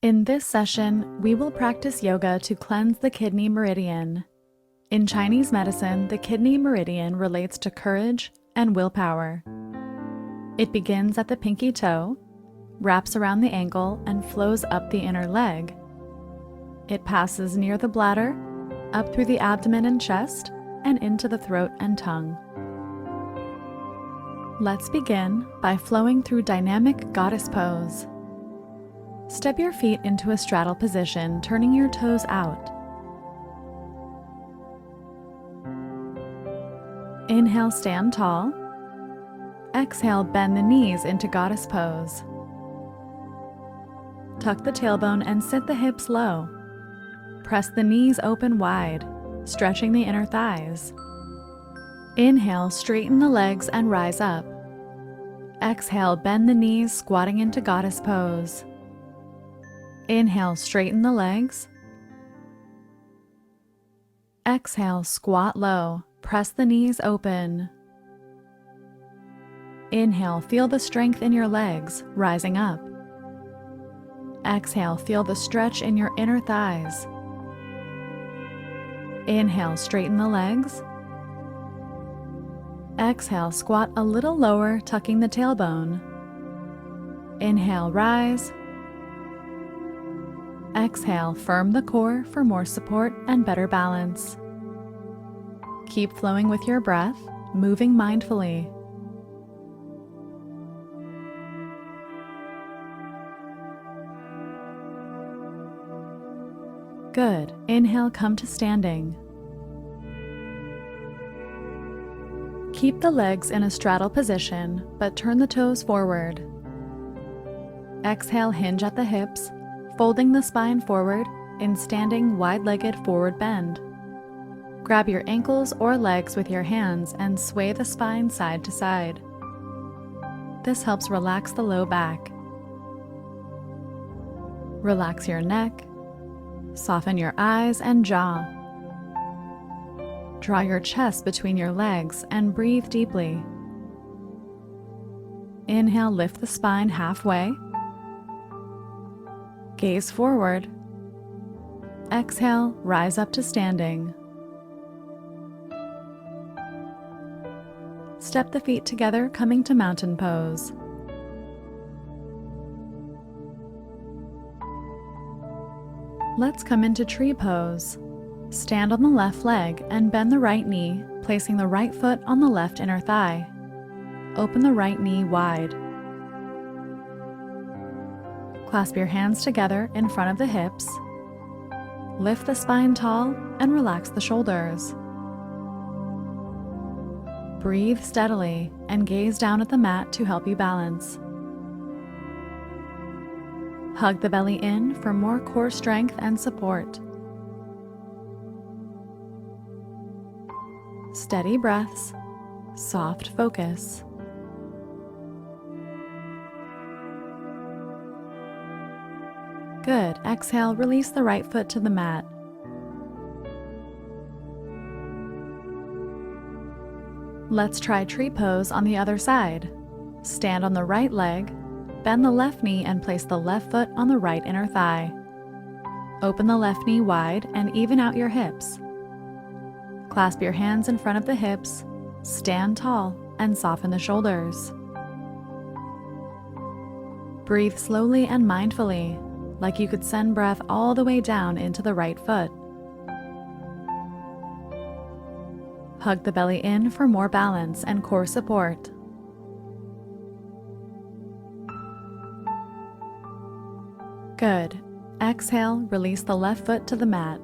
In this session, we will practice yoga to cleanse the kidney meridian. In Chinese medicine, the kidney meridian relates to courage and willpower. It begins at the pinky toe, wraps around the ankle, and flows up the inner leg. It passes near the bladder, up through the abdomen and chest, and into the throat and tongue. Let's begin by flowing through dynamic goddess pose. Step your feet into a straddle position, turning your toes out. Inhale, stand tall. Exhale, bend the knees into goddess pose. Tuck the tailbone and sit the hips low. Press the knees open wide, stretching the inner thighs. Inhale, straighten the legs and rise up. Exhale, bend the knees, squatting into goddess pose. Inhale, straighten the legs. Exhale, squat low, press the knees open. Inhale, feel the strength in your legs, rising up. Exhale, feel the stretch in your inner thighs. Inhale, straighten the legs. Exhale, squat a little lower, tucking the tailbone. Inhale, rise. Exhale, firm the core for more support and better balance. Keep flowing with your breath, moving mindfully. Good. Inhale, come to standing. Keep the legs in a straddle position, but turn the toes forward. Exhale, hinge at the hips, folding the spine forward in standing wide-legged forward bend. Grab your ankles or legs with your hands and sway the spine side to side. This helps relax the low back. Relax your neck. Soften your eyes and jaw. Draw your chest between your legs and breathe deeply. Inhale, lift the spine halfway. Gaze forward. Exhale, rise up to standing. Step the feet together, coming to mountain pose. Let's come into tree pose. Stand on the left leg and bend the right knee, placing the right foot on the left inner thigh. Open the right knee wide. Clasp your hands together in front of the hips. Lift the spine tall and relax the shoulders. Breathe steadily and gaze down at the mat to help you balance. Hug the belly in for more core strength and support. Steady breaths, soft focus. Good. Exhale, release the right foot to the mat. Let's try tree pose on the other side. Stand on the right leg, bend the left knee and place the left foot on the right inner thigh. Open the left knee wide and even out your hips. Clasp your hands in front of the hips, stand tall, and soften the shoulders. Breathe slowly and mindfully, like you could send breath all the way down into the right foot. Hug the belly in for more balance and core support. Good. Exhale, release the left foot to the mat.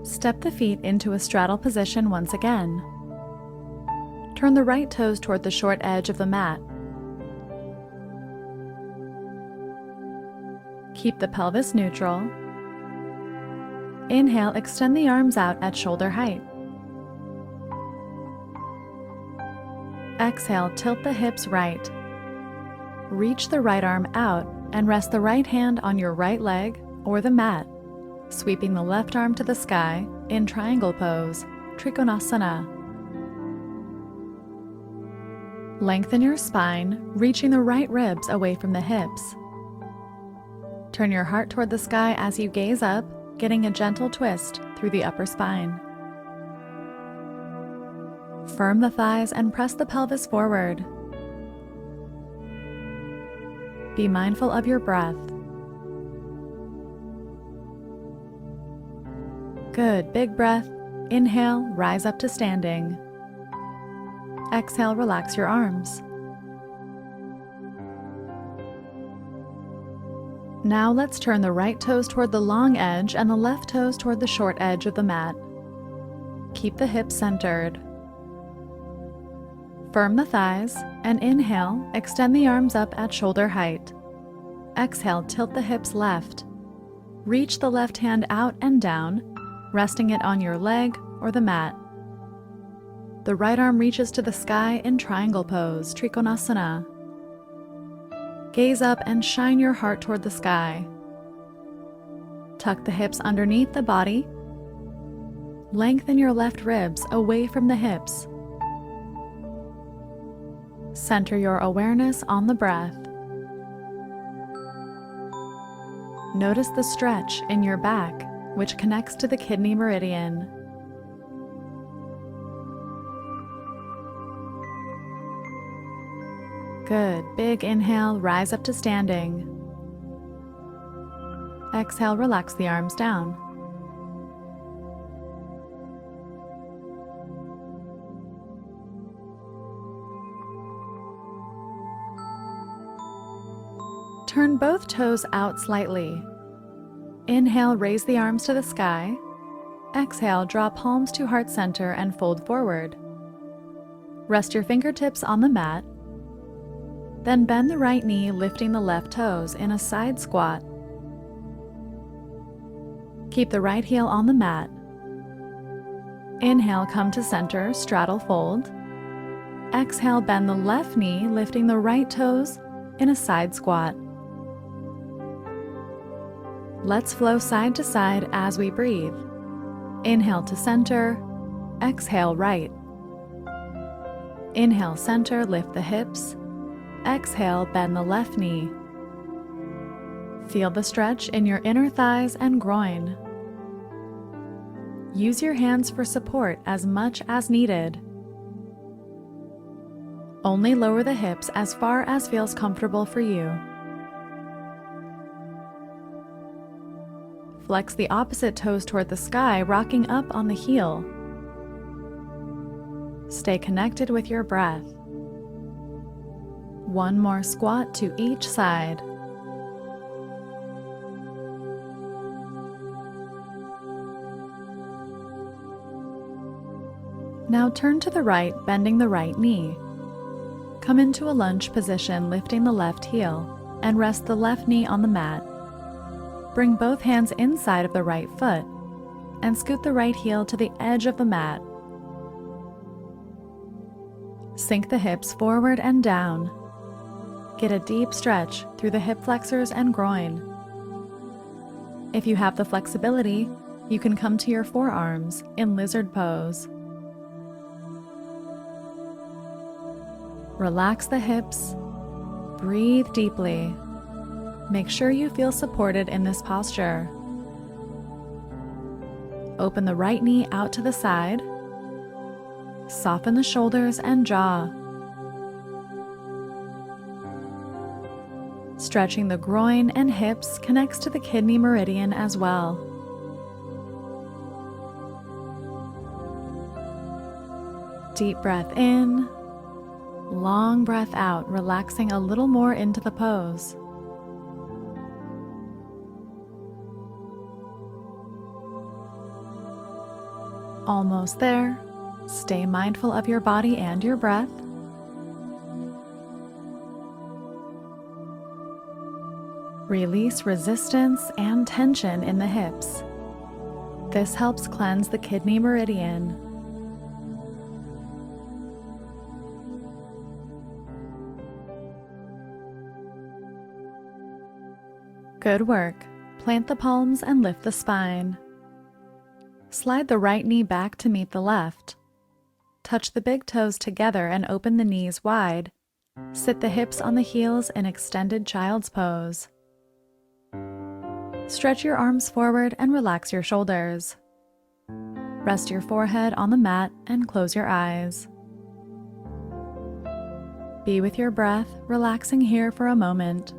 Step the feet into a straddle position once again. Turn the right toes toward the short edge of the mat. Keep the pelvis neutral. Inhale, extend the arms out at shoulder height. Exhale, tilt the hips right. Reach the right arm out and rest the right hand on your right leg or the mat, sweeping the left arm to the sky in triangle pose, Trikonasana. Lengthen your spine, reaching the right ribs away from the hips. Turn your heart toward the sky as you gaze up, getting a gentle twist through the upper spine. Firm the thighs and press the pelvis forward. Be mindful of your breath. Good, big breath. Inhale, rise up to standing. Exhale, relax your arms. Now let's turn the right toes toward the long edge and the left toes toward the short edge of the mat. Keep the hips centered. Firm the thighs and inhale, extend the arms up at shoulder height. Exhale, tilt the hips left. Reach the left hand out and down, resting it on your leg or the mat. The right arm reaches to the sky in triangle pose, Trikonasana. Gaze up and shine your heart toward the sky. Tuck the hips underneath the body. Lengthen your left ribs away from the hips. Center your awareness on the breath. Notice the stretch in your back, which connects to the kidney meridian. Good. Big inhale, rise up to standing. Exhale, relax the arms down. Turn both toes out slightly. Inhale, raise the arms to the sky. Exhale, draw palms to heart center and fold forward. Rest your fingertips on the mat. Then bend the right knee, lifting the left toes in a side squat. Keep the right heel on the mat. Inhale, come to center, straddle fold. Exhale, bend the left knee, lifting the right toes in a side squat. Let's flow side to side as we breathe. Inhale to center, exhale right. Inhale center, lift the hips. Exhale, bend the left knee. Feel the stretch in your inner thighs and groin. Use your hands for support as much as needed. Only lower the hips as far as feels comfortable for you. Flex the opposite toes toward the sky, rocking up on the heel. Stay connected with your breath. One more squat to each side. Now turn to the right, bending the right knee. Come into a lunge position, lifting the left heel, and rest the left knee on the mat. Bring both hands inside of the right foot, and scoot the right heel to the edge of the mat. Sink the hips forward and down. Get a deep stretch through the hip flexors and groin. If you have the flexibility, you can come to your forearms in lizard pose. Relax the hips. Breathe deeply. Make sure you feel supported in this posture. Open the right knee out to the side. Soften the shoulders and jaw. Stretching the groin and hips connects to the kidney meridian as well. Deep breath in, long breath out, relaxing a little more into the pose. Almost there. Stay mindful of your body and your breath. Release resistance and tension in the hips. This helps cleanse the kidney meridian. Good work. Plant the palms and lift the spine. Slide the right knee back to meet the left. touch the big toes together and open the knees wide. Sit the hips on the heels in extended child's pose. Stretch your arms forward and relax your shoulders. Rest your forehead on the mat and close your eyes. Be with your breath, relaxing here for a moment.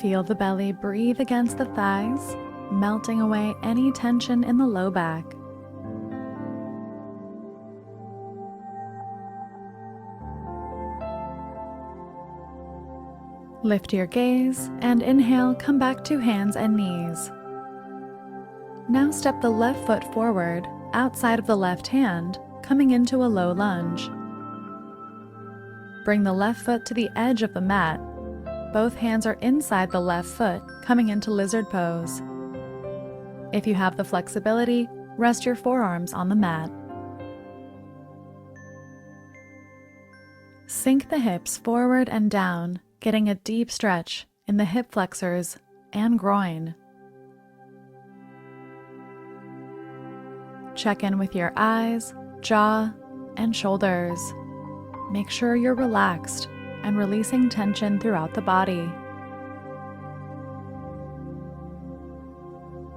Feel the belly breathe against the thighs, melting away any tension in the low back. Lift your gaze and inhale, come back to hands and knees. Now step the left foot forward, outside of the left hand, coming into a low lunge. Bring the left foot to the edge of the mat. Both hands are inside the left foot, coming into lizard pose. If you have the flexibility, rest your forearms on the mat. Sink the hips forward and down, getting a deep stretch in the hip flexors and groin. Check in with your eyes, jaw, and shoulders. Make sure you're relaxed and releasing tension throughout the body.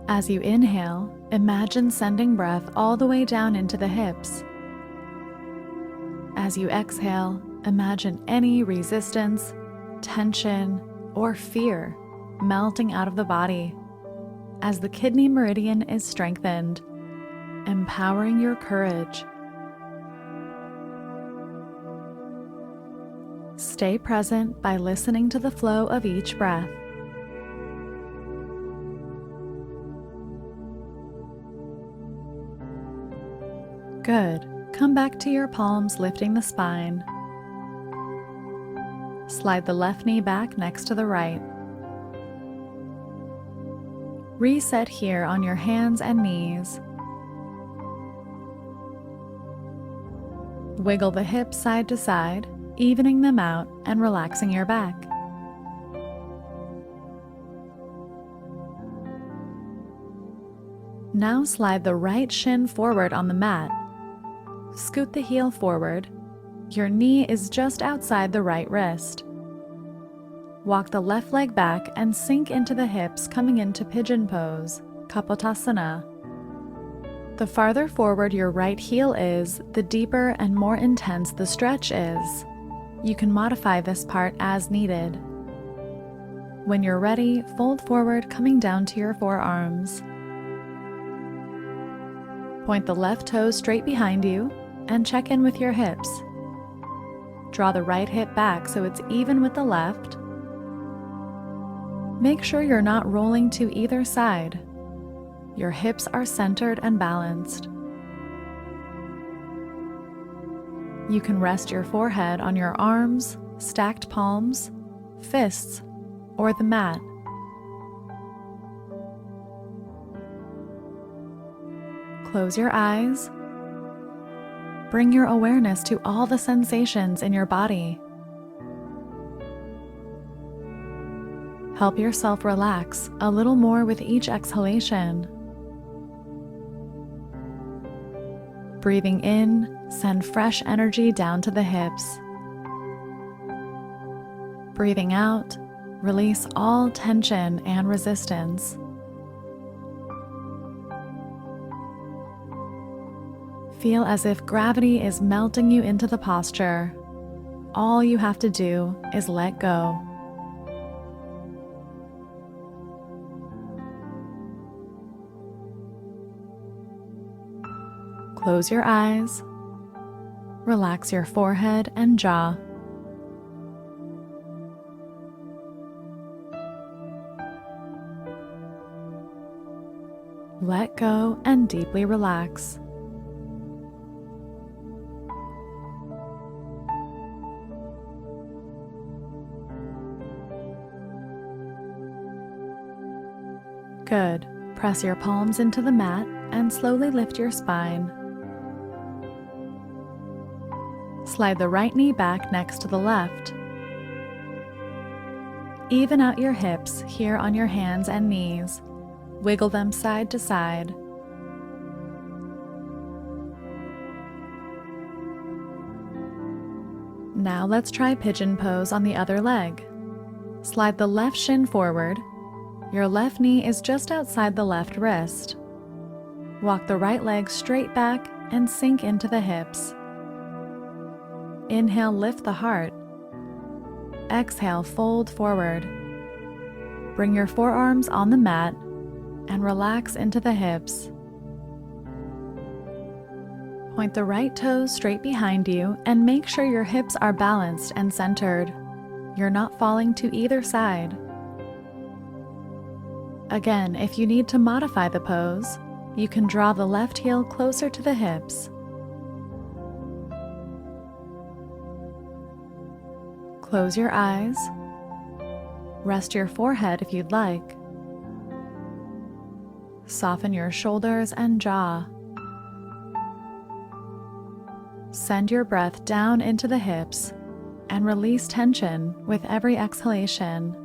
As you inhale, imagine sending breath all the way down into the hips. As you exhale, imagine any resistance, tension, or fear melting out of the body as the kidney meridian is strengthened, empowering your courage. Stay present by listening to the flow of each breath. Good. Come back to your palms, lifting the spine. Slide the left knee back next to the right. Reset here on your hands and knees. Wiggle the hips side to side, evening them out and relaxing your back. Now slide the right shin forward on the mat. Scoot the heel forward. Your knee is just outside the right wrist. Walk the left leg back and sink into the hips, coming into Pigeon pose, Kapotasana. The farther forward your right heel is, the deeper and more intense the stretch is. You can modify this part as needed. When you're ready, fold forward, coming down to your forearms. Point the left toes straight behind you and check in with your hips. Draw the right hip back so it's even with the left. Make sure you're not rolling to either side. Your hips are centered and balanced. You can rest your forehead on your arms, stacked palms, fists, or the mat. Close your eyes. Bring your awareness to all the sensations in your body. Help yourself relax a little more with each exhalation. Breathing in, send fresh energy down to the hips. Breathing out, release all tension and resistance. Feel as if gravity is melting you into the posture. All you have to do is let go. Close your eyes. Relax your forehead and jaw. Let go and deeply relax. Good. Press your palms into the mat and slowly lift your spine. Slide the right knee back next to the left. Even out your hips here on your hands and knees. Wiggle them side to side. Now let's try pigeon pose on the other leg. Slide the left shin forward. Your left knee is just outside the left wrist. Walk the right leg straight back and sink into the hips. Inhale, lift the heart. Exhale, fold forward. Bring your forearms on the mat and relax into the hips. Point the right toes straight behind you and make sure your hips are balanced and centered. You're not falling to either side. Again, if you need to modify the pose, you can draw the left heel closer to the hips. Close your eyes. Rest your forehead if you'd like. Soften your shoulders and jaw. Send your breath down into the hips and release tension with every exhalation.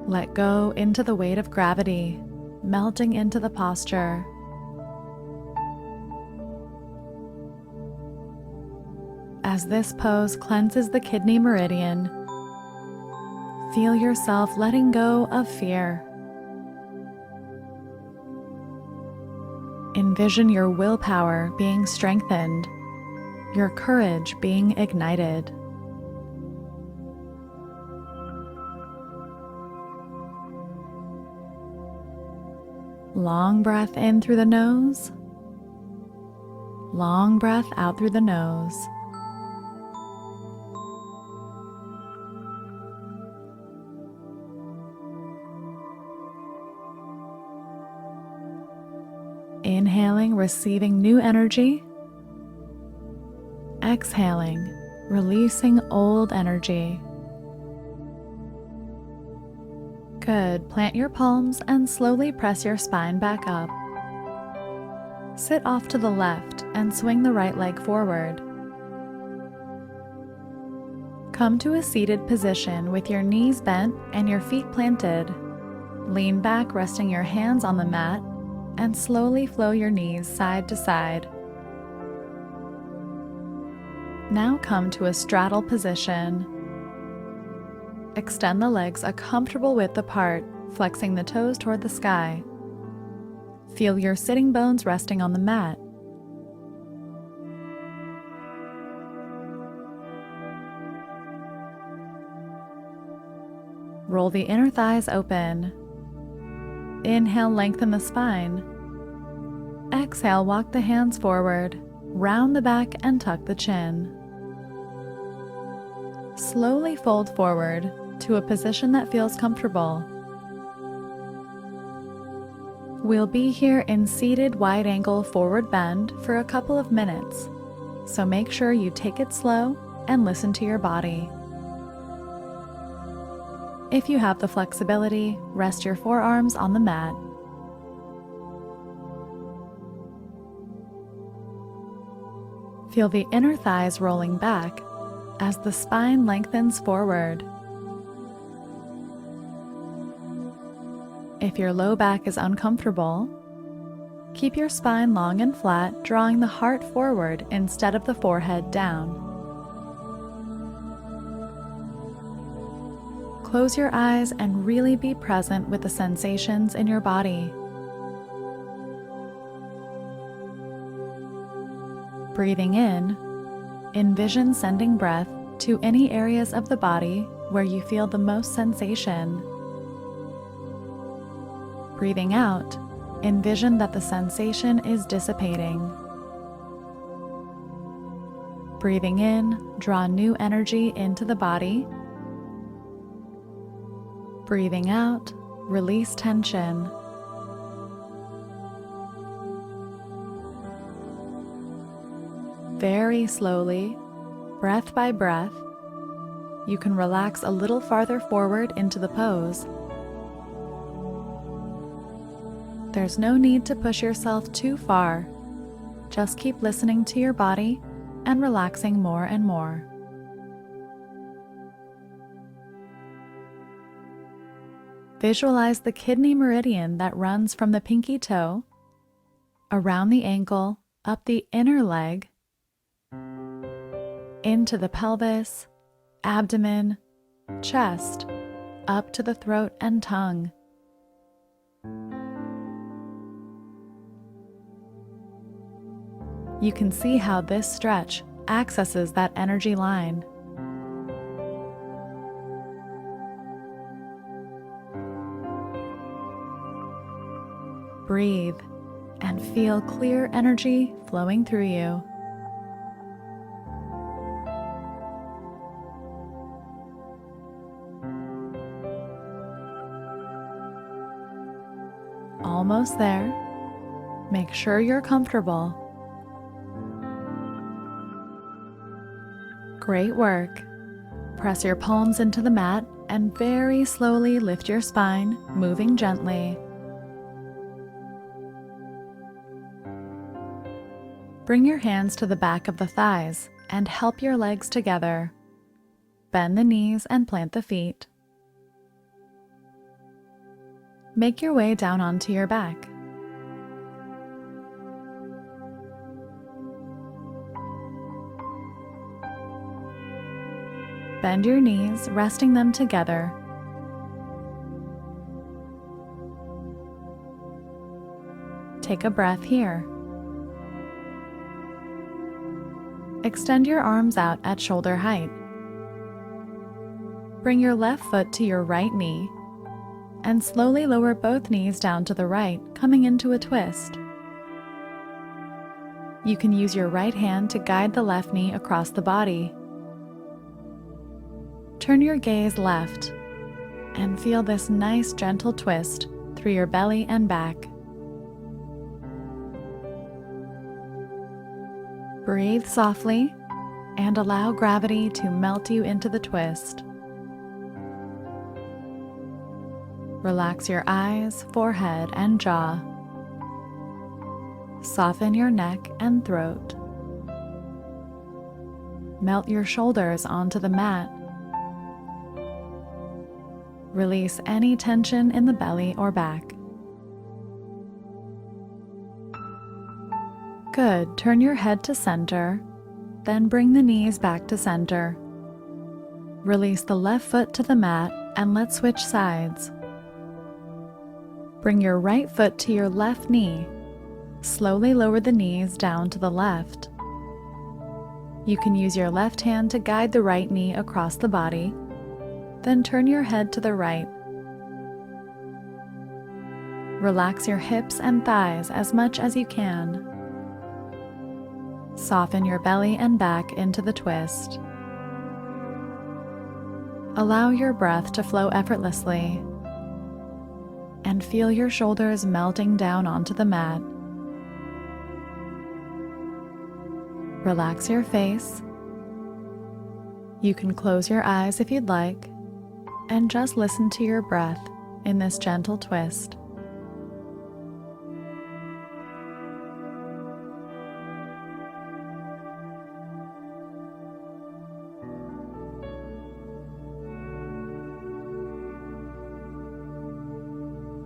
Let go into the weight of gravity, melting into the posture. As this pose cleanses the kidney meridian, feel yourself letting go of fear. Envision your willpower being strengthened, your courage being ignited. Long breath in through the nose, long breath out through the nose. Inhaling, receiving new energy. Exhaling, releasing old energy. Good. Plant your palms and slowly press your spine back up. Sit off to the left and swing the right leg forward. Come to a seated position with your knees bent and your feet planted. Lean back, resting your hands on the mat, and slowly flow your knees side to side. Now come to a straddle position. Extend the legs a comfortable width apart, flexing the toes toward the sky. Feel your sitting bones resting on the mat. Roll the inner thighs open. Inhale, lengthen the spine. Exhale, walk the hands forward, round the back and tuck the chin. Slowly fold forward to a position that feels comfortable. We'll be here in seated wide angle forward bend for a couple of minutes, so make sure you take it slow and listen to your body. If you have the flexibility, rest your forearms on the mat. Feel the inner thighs rolling back as the spine lengthens forward. If your low back is uncomfortable, keep your spine long and flat, drawing the heart forward instead of the forehead down. Close your eyes and really be present with the sensations in your body. Breathing in, envision sending breath to any areas of the body where you feel the most sensation. Breathing out, envision that the sensation is dissipating. Breathing in, draw new energy into the body. Breathing out, release tension. Very slowly, breath by breath, you can relax a little farther forward into the pose. There's no need to push yourself too far. Just keep listening to your body and relaxing more and more. Visualize the kidney meridian that runs from the pinky toe, around the ankle, up the inner leg, into the pelvis, abdomen, chest, up to the throat and tongue. You can see how this stretch accesses that energy line. Breathe and feel clear energy flowing through you. Almost there. Make sure you're comfortable. Great work. Press your palms into the mat and very slowly lift your spine, moving gently. Bring your hands to the back of the thighs and help your legs together. Bend the knees and plant the feet. Make your way down onto your back. Bend your knees, resting them together. Take a breath here. Extend your arms out at shoulder height. Bring your left foot to your right knee and slowly lower both knees down to the right, coming into a twist. You can use your right hand to guide the left knee across the body. Turn your gaze left and feel this nice gentle twist through your belly and back. Breathe softly and allow gravity to melt you into the twist. Relax your eyes, forehead, and jaw. Soften your neck and throat. Melt your shoulders onto the mat. Release any tension in the belly or back. Good. Turn your head to center, then bring the knees back to center. Release the left foot to the mat and let's switch sides. Bring your right foot to your left knee. Slowly lower the knees down to the left. You can use your left hand to guide the right knee across the body, then turn your head to the right. Relax your hips and thighs as much as you can. Soften your belly and back into the twist. Allow your breath to flow effortlessly and feel your shoulders melting down onto the mat. Relax your face. You can close your eyes if you'd like and just listen to your breath in this gentle twist.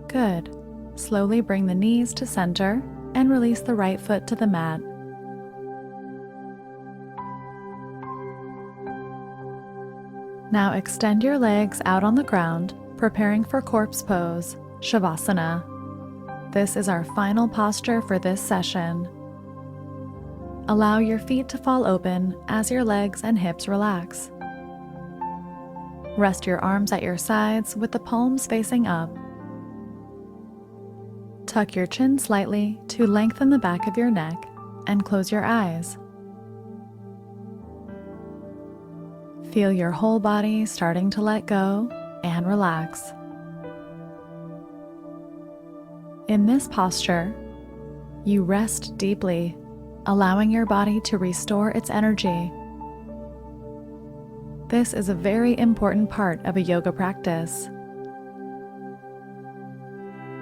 Good. Slowly bring the knees to center and release the right foot to the mat. Now extend your legs out on the ground, preparing for corpse pose, Savasana. This is our final posture for this session. Allow your feet to fall open as your legs and hips relax. Rest your arms at your sides with the palms facing up. Tuck your chin slightly to lengthen the back of your neck and close your eyes. Feel your whole body starting to let go and relax. In this posture, you rest deeply, allowing your body to restore its energy. This is a very important part of a yoga practice.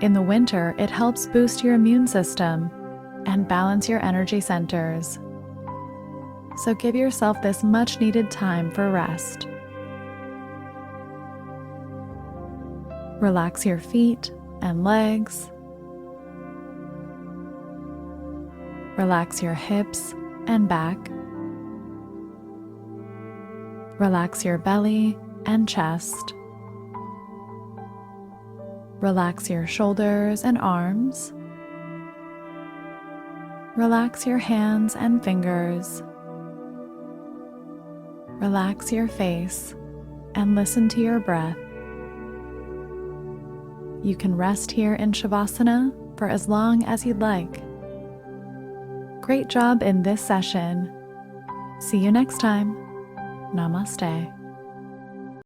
In the winter, it helps boost your immune system and balance your energy centers. So give yourself this much-needed time for rest. Relax your feet and legs. Relax your hips and back. Relax your belly and chest. Relax your shoulders and arms. Relax your hands and fingers. Relax your face and listen to your breath. You can rest here in Savasana for as long as you'd like. Great job in this session. See you next time. Namaste.